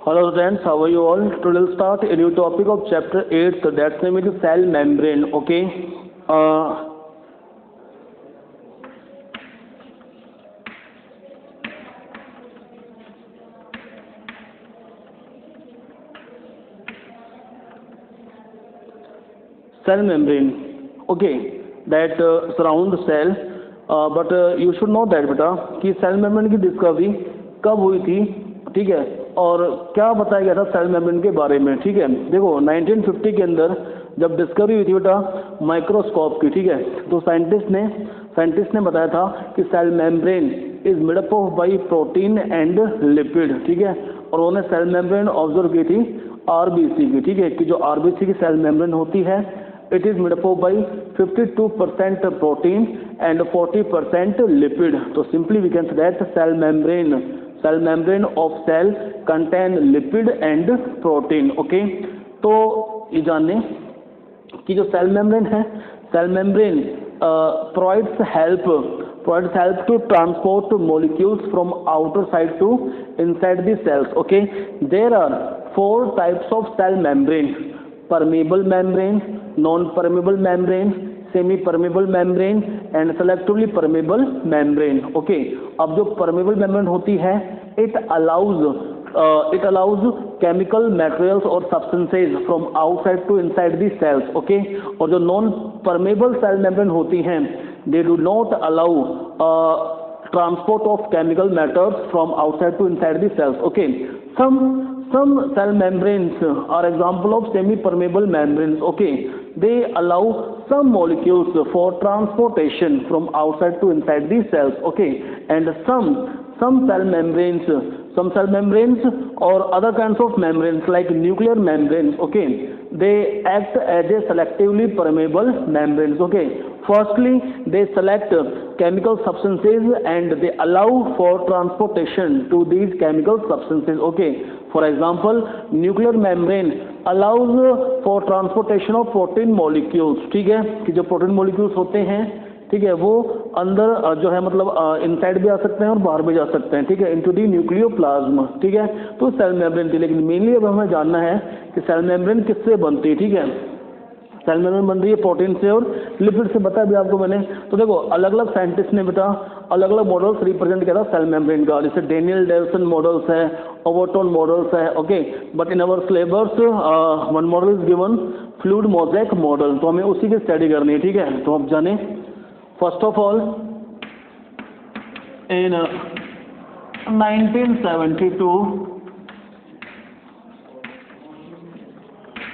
Hello friends, how are you all? Today we'll start a new topic of chapter 8, so that's name is cell membrane, okay? Uh, Cell membrane, okay, that surround the cell, but you should know that बेटा कि cell membrane की discovery कब हुई थी, ठीक है, और क्या बताया गया था सेल मेम्ब्रेन के बारे में, ठीक है। देखो 1950 के अंदर जब डिस्कवरी हुई थी बेटा माइक्रोस्कोप की, ठीक है, तो साइंटिस्ट ने बताया था कि cell membrane is made up of by protein and lipid, ठीक है, और उन्होंने सेल मेम्ब्रेन ऑब्जर्व की थी आरबीसी की, ठीक है, कि जो आरबीसी की सेल मेम्ब्रेन होती है it is made up of by 52% protein and 40% lipid. So simply we can say that cell membrane of cell contain lipid and protein, okay. तो ये जाने कि जो सेल मेम्ब्रेन है, cell membrane provides help to transport molecules from outer side to inside the cells, okay. There are 4 types of cell membrane: permeable membrane, non-permeable membrane, semi-permeable membrane and selectively permeable membrane, okay. अब जो permeable membrane होती है it allows chemical materials or substances from outside to inside the cells, okay. और जो non-permeable cell membrane होती हैं they do not allow transport of chemical matters from outside to inside the cells, okay. Some cell membranes are example of semi-permeable membranes, okay. They allow some molecules for transportation from outside to inside the cells, okay. And some cell membranes or other kinds of membranes like nuclear membranes, okay, they act as a selectively permeable membranes, okay. Firstly, they select chemical substances and they allow for transportation to these chemical substances, okay. For example, nuclear membrane allows for transportation of protein molecules, ठीक है, कि जो protein molecules होते हैं, ठीक है, वो अंदर जो है मतलब इनसाइड भी आ सकते हैं और बाहर भी जा सकते हैं, ठीक है, इनटू दी न्यूक्लियोप्लाज्म, ठीक है। तो सेल मेम्ब्रेन थी, लेकिन मेनली अब हमें जानना है कि सेल मेम्ब्रेन किससे बनती है, ठीक है। सेल मेम्ब्रेन बन रही है प्रोटीन से और लिपिड से, बताया भी आपको मैंने। तो देखो अलग अलग साइंटिस्ट ने बेटा अलग अलग मॉडल्स रिप्रेजेंट किया था सेल मेम्ब्रेन का, जैसे डेनियल डेल्सन मॉडल्स है, ओवरटोन मॉडल्स है, okay. But in our syllabus one model is given fluid mosaic model, तो हमें उसी की स्टडी करनी है, ठीक है। तो आप जाने first of all in 1972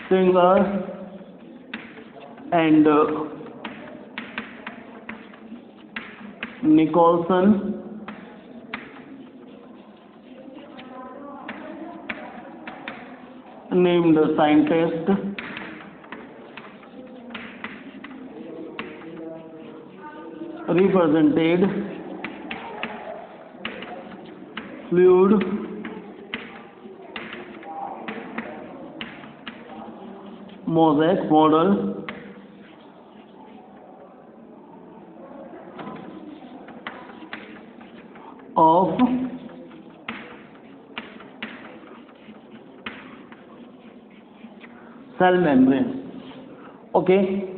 singer and Nicholson named scientist represented fluid mosaic model of cell membrane, okay.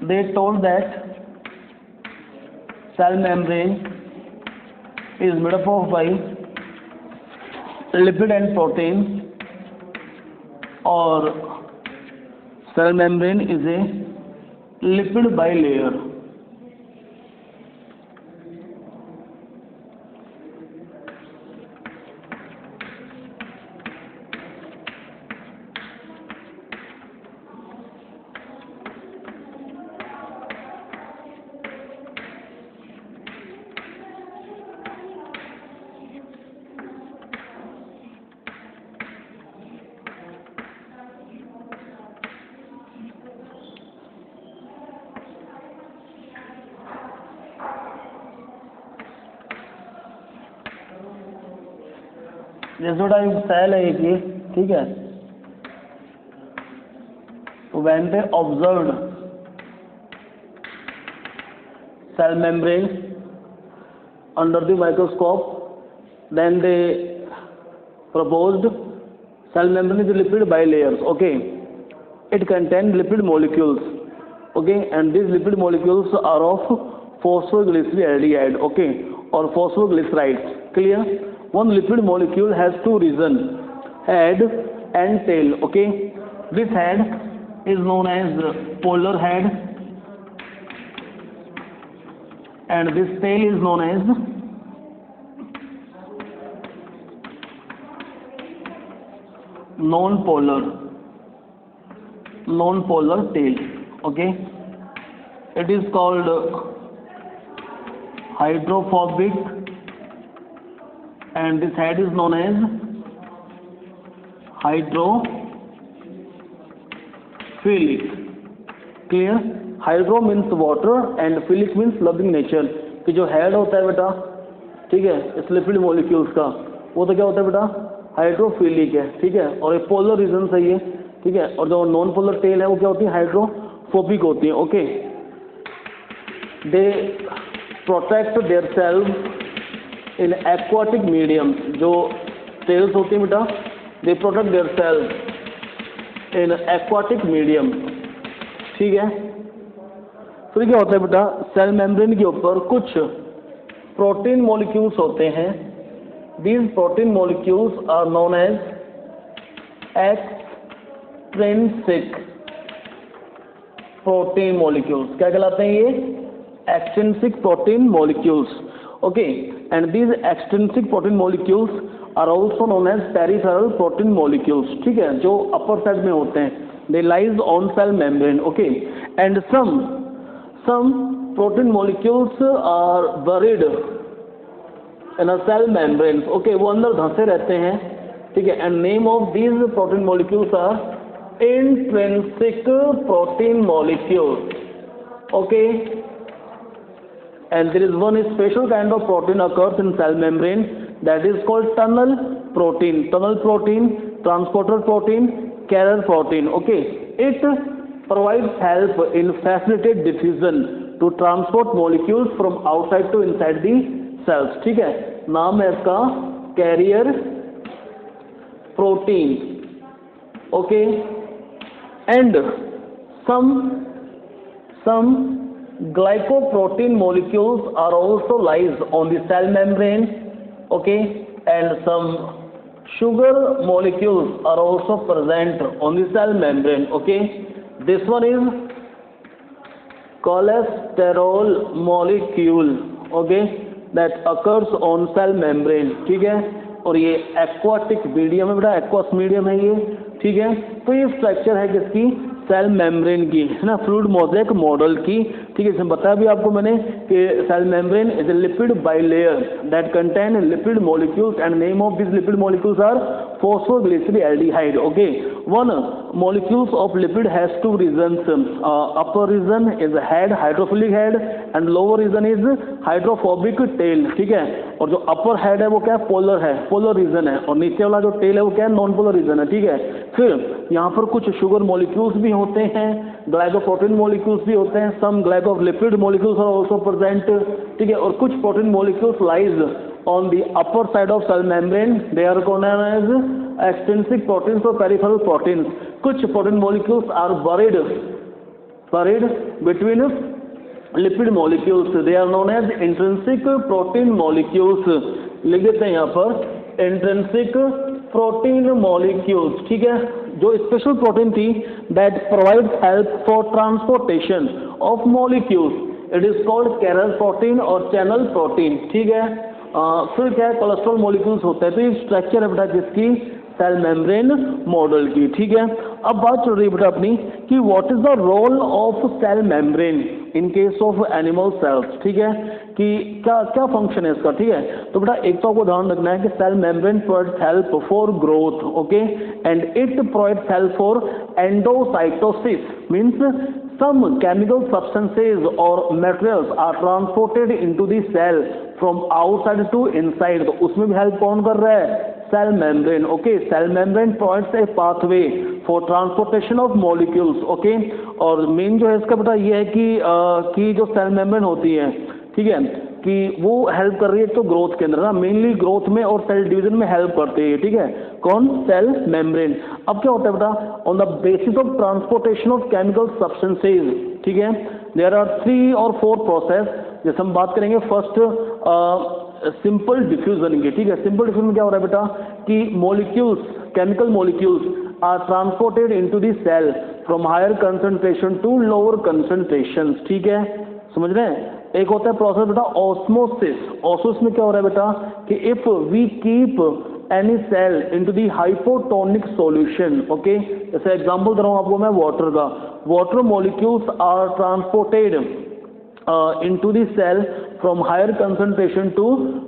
They told that cell membrane is made up of by lipid and protein, or cell membrane is a lipid bilayer. जैसे बेटा cell है कि ठीक है, when they observed cell membrane under the microscope, then they proposed cell membrane is lipid bilayers. Okay, it contains lipid molecules. Okay, and these lipid molecules are of phosphoglyceraldehyde, okay, or phosphoglycerides. Clear? One lipid molecule has two regions, head and tail. Okay, this head is known as polar head and this tail is known as non-polar tail. Okay, it is called hydrophobic and this head is known as hydrophilic. Clear? Hydro means water and philic means loving nature, कि जो head होता है बेटा, ठीक है, इस lipid molecules का, वो तो क्या होता है बेटा, हाइड्रोफिलिक है, ठीक है, और एक पोलर रीजन से ये, ठीक है, और जो नॉन पोलर टेल है वो क्या होती है, हाइड्रोफोबिक होती है. Okay, they protect their self in aquatic medium. जो टेल्स होती है बेटा, they protect their self in aquatic medium. ठीक है, फिर क्या होता है बेटा, सेल मेम्ब्रेन के ऊपर कुछ प्रोटीन मॉलिक्यूल्स होते हैं. These protein molecules are known as extrinsic protein molecules. क्या कहलाते हैं ये, extrinsic protein molecules. Okay, and these extrinsic protein molecules are also known as peripheral protein molecules. ठीक है, जो अपर साइड में होते हैं, they lies on cell membrane. Okay, and some protein molecules are buried in a cell membranes. Okay, वो अंदर धंसे रहते हैं. ठीक है, and name of these protein molecules are intrinsic protein molecules. Okay, and there is one special kind of protein occurs in cell membrane that is called tunnel protein, transporter protein, carrier protein. Okay, it provides help in facilitate diffusion to transport molecules from outside to inside the cells. ठीक है, नाम है इसका carrier protein. Okay, and some glycoprotein molecules are also lies on the cell membrane. Okay, and some sugar molecules are also present on the cell membrane. Okay, this one is cholesterol molecule. Okay, that occurs on cell membrane. ठीक है, और ये aquatic medium है बेटा, aqueous medium है ये. ठीक है, तो ये स्ट्रक्चर है किसकी, सेल मेम्ब्रेन की, है ना, फ्लूइड मोज़ेक मॉडल की. ठीक है, इसमें बताया भी आपको मैंने कि cell membrane is a lipid bilayer that contain lipid molecules and name of this lipid molecules are phosphoglyceraldehyde. Okay, one molecules of lipid has two regions. Upper region is head, hydrophilic head, and lower region is hydrophobic tail. ठीक है, और जो अपर head है वो क्या है, polar है, polar region है, और नीचे वाला जो टेल है वो क्या है, नॉन पोलर रीजन है. ठीक है, फिर यहाँ पर कुछ शुगर मॉलिक्यूल्स भी होते हैं, ग्लाइकोप्रोटीन मॉलिक्यूल्स भी होते हैं, some glycolipid molecules are also present. ठीक है, और कुछ protein molecules lies on the upper side of cell membrane. They are known as extrinsic proteins or peripheral proteins. कुछ protein molecules are buried between lipid molecules. They are known as intrinsic protein molecules. लिख देते हैं यहाँ पर intrinsic protein molecules. ठीक है, जो special protein थी that provides help for transportation of molecules. It is called carrier protein or channel protein. ठीक है, फिर क्या है, कोलेस्ट्रॉल मॉलिक्यूल्स होते हैं. तो ये स्ट्रक्चर है बेटा किसकी, सेल मेम्ब्रेन मॉडल की. ठीक है, अब बात चल रही है बेटा अपनी कि what is the role of cell membrane in case of animal cells. ठीक है, कि क्या क्या फंक्शन है इसका. ठीक है, तो बेटा एक तो आपको ध्यान रखना है कि cell membrane provides help for growth. Okay, and it provides help for endocytosis, means some chemical substances or materials are transported into the cell from outside to inside. तो उसमें भी हेल्प कौन कर रहा है, cell membrane. Okay, cell membrane provides a pathway for transportation of molecules. Okay, और main जो है इसका बेटा ये है कि जो सेल मेम्ब्रेन होती है, ठीक है, कि वो हेल्प कर रही है तो ग्रोथ के अंदर ना, मेनली ग्रोथ में और सेल डिवीजन में हेल्प करती है, ठीक है, कौन, सेल मेम्ब्रेन। अब क्या होता है बेटा, on the basis of transportation of chemical substances, ठीक है, देयर आर 3 or 4 प्रोसेस, जैसे हम बात करेंगे फर्स्ट सिंपल डिफ्यूजन की, ठीक है। सिंपल डिफ्यूजन में क्या हो रहा है बेटा कि molecules, chemical molecules are transported into the cell from higher concentration to lower concentration, ठीक है, समझ रहे हैं। एक होता है प्रोसेस बेटा ऑस्मोसिस। ऑस्मोसिस में क्या हो रहा है बेटा कि if we keep any cell into the hypotonic solution, okay, जैसे एग्जांपल दे रहा हूं आपको मैं वाटर का, water molecules are transported into the cell from higher concentration to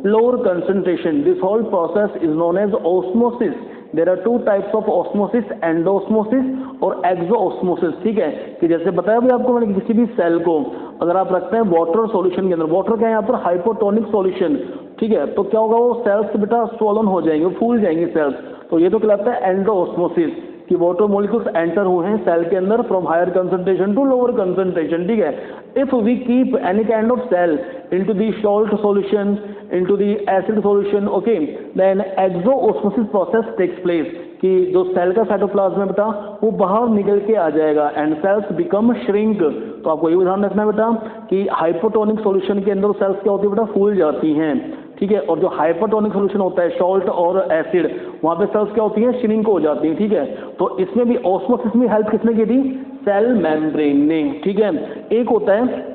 lower concentration. This whole process is known as osmosis. There are 2 types of osmosis, endosmosis और exoosmosis, ठीक है, कि जैसे बताया भी आपको मैंने, किसी भी सेल को अगर आप रखते हैं वाटर सॉल्यूशन के अंदर, वाटर क्या है यहाँ पर, हाइपोटोनिक सॉल्यूशन, ठीक है, तो क्या होगा, वो सेल्स बेटा स्वोलन हो जाएंगे, फूल जाएंगे सेल्स, तो ये तो कहलाता है एंडोस्मोसिस, कि वाटर मॉलिक्यूल्स एंटर हुए हैं सेल के अंदर from higher concentration to lower concentration, ठीक है। If we keep any kind of cell into the salt solution, into the acid solution, okay, then exoosmosis process takes place, कि जो cell का cytoplasm है बेटा वो बाहर निकल के आ जाएगा एंड सेल्स बिकम श्रिंक। तो आपको ये ध्यान रखना है बेटा कि हाइपोटोनिक सॉल्यूशन के अंदर सेल्स क्या होती है बेटा, फूल जाती हैं, ठीक है, और जो हाइपोटोनिक सॉल्यूशन होता है सॉल्ट और एसिड, वहां पे सेल्स क्या होती हैं, श्रिंक हो जाती हैं, ठीक है। तो इसमें भी ऑस्मोसिस में हेल्प किसने की थी, सेल मेम्ब्रेन ने, ठीक है। एक होता है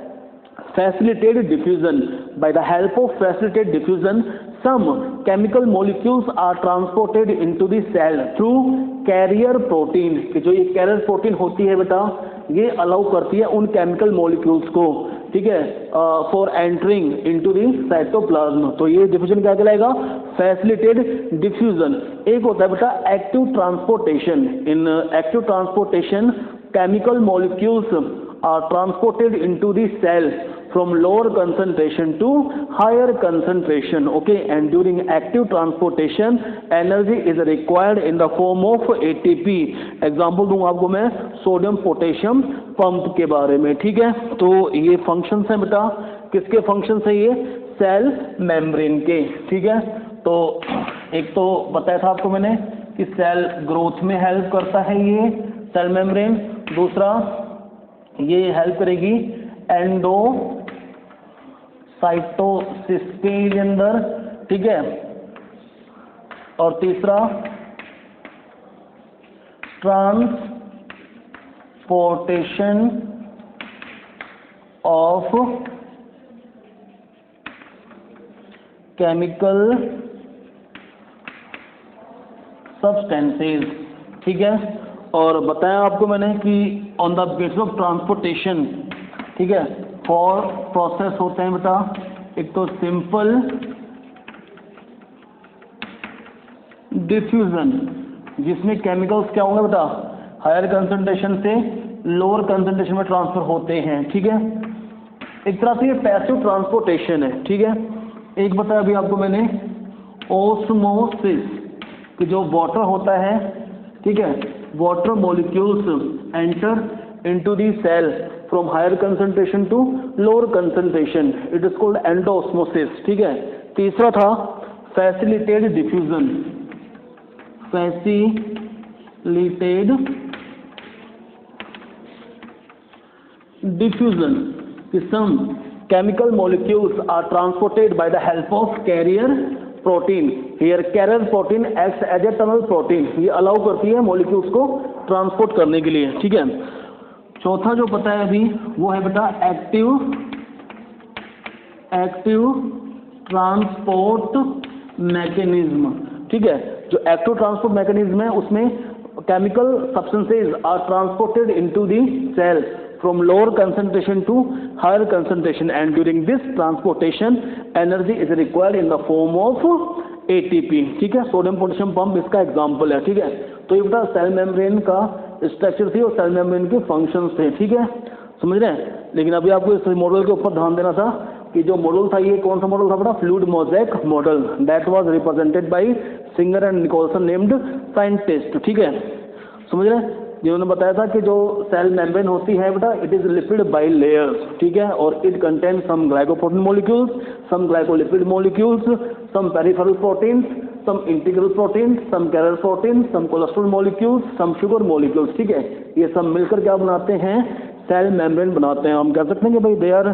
facilitated diffusion. By the help of facilitated diffusion, some chemical molecules are transported into the cell through carrier protein, कि जो ये carrier protein होती है बेटा, ये अलाउ करती है उन chemical molecules को, ठीक है, for entering into the cytoplasm। तो ये diffusion क्या कहलाएगा, facilitated diffusion। एक होता है बेटा active transportation। In active transportation, chemical molecules are transported into the cell from lower concentration to higher concentration, okay, and during active transportation energy is required in the form of ATP। Example दूंगा आपको मैं sodium potassium pump के बारे में, ठीक है। तो ये फंक्शंस हैं बेटा, किसके फंक्शंस है ये, सेल मेम्ब्रेन के, ठीक है। तो एक तो बताया था आपको मैंने कि सेल ग्रोथ में हेल्प करता है ये सेल मेम्ब्रेन, दूसरा ये हेल्प करेगी एंडोसाइटोसिस के अंदर, ठीक है, और तीसरा ट्रांसपोर्टेशन ऑफ केमिकल सब्सटेंसेस, ठीक है। और बताया आपको मैंने कि on the basis of transportation, ठीक है, 4 प्रोसेस होते हैं बेटा। एक तो सिंपल डिफ्यूजन, जिसमें केमिकल्स क्या होंगे बेटा, हायर कंसंट्रेशन से लोअर कंसंट्रेशन में ट्रांसफर होते हैं, ठीक है। एक तरह से ये पैसिव ट्रांसपोर्टेशन है, ठीक है। एक बताया अभी आपको मैंने ओस्मोसिस, कि जो वाटर होता है, ठीक है, water molecules enter into the cell from higher concentration to lower concentration, it is called endosmosis, ठीक है। तीसरा था facilitated diffusion, facilitated diffusion, some chemical molecules are transported by the help of carrier protein. Here carrier protein acts as a tunnel protein, ये allow करती है molecules को transport करने के लिए, ठीक है। चौथा जो पता है अभी वो है बेटा एक्टिव ट्रांसपोर्ट मैकेनिज्म, ठीक है। जो एक्टिव ट्रांसपोर्ट मैकेनिज्म है उसमें chemical substances are transported into the cell from lower concentration to higher concentration, and during this transportation energy is required in the form of ATP, ठीक है। Sodium potassium pump इसका example है, ठीक है। तो ये बेटा सेल मेम्ब्रेन का स्ट्रक्चर थी और सेल मेम्ब्रेन के फंक्शंस थे, ठीक है, समझ रहे हैं। लेकिन अभी आपको इस मॉडल के ऊपर ध्यान देना था, कि जो मॉडल था ये कौन सा मॉडल था बेटा, fluid mosaic model, that was represented by Singer and Nicolson named scientist. ठीक है, समझ रहे हैं, जिन्होंने बताया था कि जो सेल मेम्ब्रेन होती है बेटा, it is lipid bilayers. ठीक है, और it contain some glycoprotein molecules, some glycolipid molecules, some peripheral proteins, some integral protein, some carrier protein, some cholesterol molecules, some sugar molecules. ठीक है, ये सब मिलकर क्या बनाते हैं, सेल मेम्ब्रेन बनाते हैं। हम कह सकते हैं कि भाई they are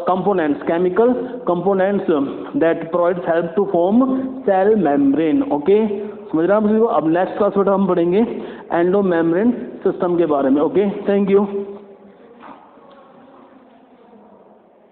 components, chemical components that provides help to form cell membrane. Okay, समझ रहे हैं आप। अब नेक्स्ट क्लास में हम पढ़ेंगे एंडो मेम्ब्रेन सिस्टम के बारे में। Okay, thank you.